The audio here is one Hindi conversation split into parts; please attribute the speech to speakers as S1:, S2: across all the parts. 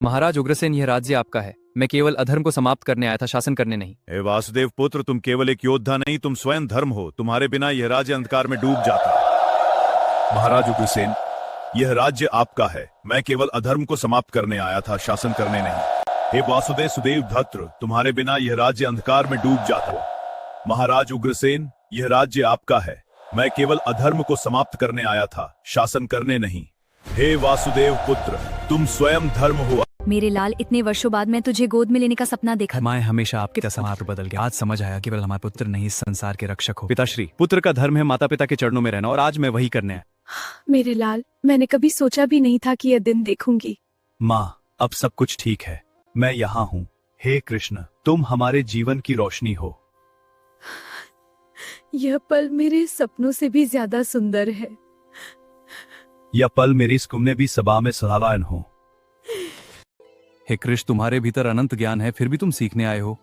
S1: महाराज उग्रसेन, यह राज्य आपका है। मैं केवल अधर्म को समाप्त करने आया था, शासन करने नहीं।
S2: हे वासुदेव पुत्र, तुम केवल एक योद्धा नहीं, तुम स्वयं धर्म हो। तुम्हारे बिना यह राज्य अंधकार में डूब जाता। महाराज उग्रसेन, यह राज्य आपका है। मैं केवल अधर्म को समाप्त करने आया था, शासन करने नहीं। हे वासुदेव सुदेव भद्र, तुम्हारे बिना यह राज्य अंधकार में डूब जाता। महाराज उग्रसेन, यह राज्य आपका है। मैं केवल अधर्म को समाप्त करने आया था, शासन करने नहीं। हे वासुदेव पुत्र, तुम स्वयं धर्म हो।
S3: मेरे लाल, इतने वर्षों बाद मैं तुझे गोद में लेने का सपना देखा।
S1: मैं हमेशा आपके समाप्त बदल गया। आज समझ आया केवल हमारे पुत्र नहीं, इस संसार के रक्षक हो। पिताश्री, पुत्र का धर्म है माता पिता के चरणों में रहना, और आज मैं वही करने आया।
S4: मेरे लाल, मैंने कभी सोचा भी नहीं था कि यह दिन देखूंगी।
S5: माँ, अब सब कुछ ठीक है। मैं यहाँ हूँ। हे कृष्ण, तुम हमारे जीवन की रोशनी हो।
S4: यह पल मेरे सपनों से भी ज्यादा सुंदर है।
S5: यह पल मेरी स्कुम्ने भी सभा में सलावान हो।
S1: हे कृष्ण, तुम्हारे भीतर अनंत ज्ञान है, फिर भी तुम सीखने आए हो।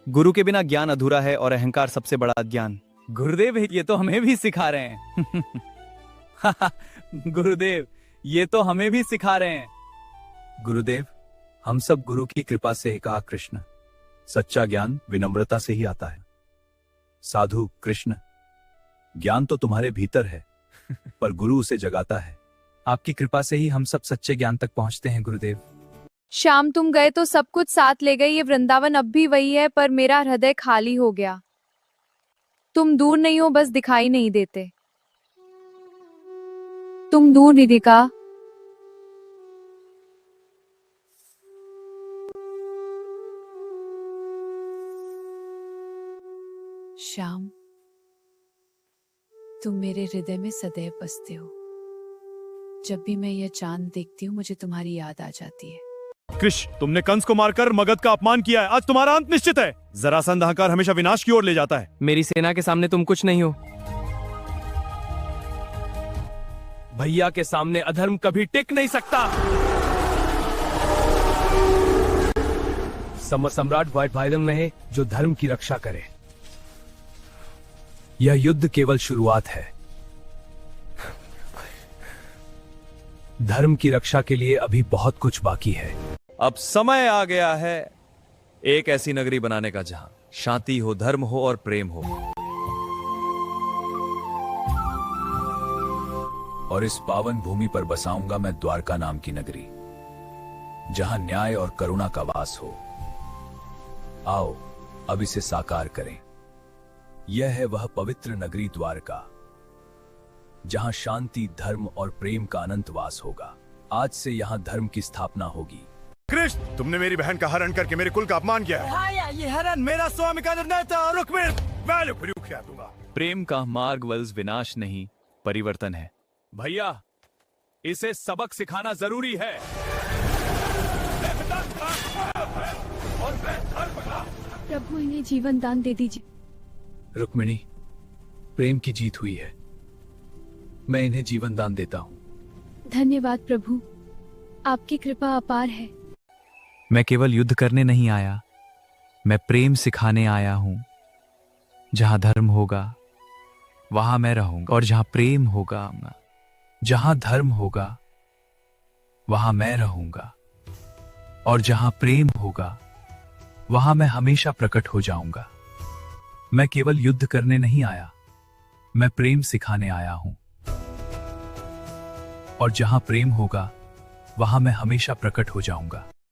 S1: गुरु के बिना ज्ञान अधूरा है, और अहंकार सबसे बड़ा अज्ञान। गुरुदेव, ये तो हमें भी सिखा रहे हैं। गुरुदेव, ये तो हमें भी सिखा रहे हैं।
S5: गुरुदेव, हम सब गुरु की कृपा से एक। कृष्ण, सच्चा ज्ञान विनम्रता से ही आता है। साधु कृष्ण, ज्ञान तो तुम्हारे भीतर है, पर गुरु उसे जगाता है। आपकी कृपा से ही हम सब सच्चे ज्ञान तक पहुंचते हैं गुरुदेव।
S6: श्याम, तुम गए तो सब कुछ साथ ले गए। ये वृंदावन अब भी वही है, पर मेरा हृदय खाली हो गया। तुम दूर नहीं हो, बस दिखाई नहीं देते। तुम दूर नहीं दिखा। श्याम, तुम मेरे हृदय में सदैव बसते हो। जब भी मैं यह चांद देखती हूँ, मुझे तुम्हारी याद आ जाती है।
S2: कृष्ण, तुमने कंस को मारकर मगध का अपमान किया है। आज तुम्हारा अंत निश्चित है। जरासंध अहंकार हमेशा विनाश की ओर ले जाता है।
S1: मेरी सेना के सामने तुम कुछ नहीं हो।
S7: भैया के सामने अधर्म कभी टिक नहीं सकता। सम्राट वैभव रहे जो धर्म की रक्षा करे।
S5: यह युद्ध केवल शुरुआत है। धर्म की रक्षा के लिए अभी बहुत कुछ बाकी है।
S1: अब समय आ गया है एक ऐसी नगरी बनाने का जहां शांति हो, धर्म हो और प्रेम हो।
S5: और इस पावन भूमि पर बसाऊंगा मैं द्वारका नाम की नगरी, जहां न्याय और करुणा का वास हो। आओ अब इसे साकार करें। यह है वह पवित्र नगरी द्वारका, जहां शांति, धर्म और प्रेम का अनंत वास होगा। आज से यहां धर्म की स्थापना होगी।
S2: कृष्ण, तुमने मेरी बहन का हरण करके मेरे कुल का अपमान किया है।
S7: ये हरण मेरा स्वामी का निर्णय था।
S2: दूंगा।
S1: प्रेम का मार्ग वल्स विनाश नहीं, परिवर्तन है।
S7: भैया, इसे सबक सिखाना जरूरी है।
S4: प्रभु, इन्हें जीवन दान दे दीजिए।
S5: रुक्मिणी, प्रेम की जीत हुई है। मैं इन्हें जीवन दान देता हूं।
S4: धन्यवाद प्रभु, आपकी कृपा अपार है।
S1: मैं केवल युद्ध करने नहीं आया, मैं प्रेम सिखाने आया हूं। जहां धर्म होगा वहां मैं रहूंगा, और जहां प्रेम होगा, जहां धर्म होगा वहां मैं रहूंगा, और जहां प्रेम होगा वहां मैं हमेशा प्रकट हो जाऊंगा। मैं केवल युद्ध करने नहीं आया, मैं प्रेम सिखाने आया हूं। और जहां प्रेम होगा वहां मैं हमेशा प्रकट हो जाऊंगा।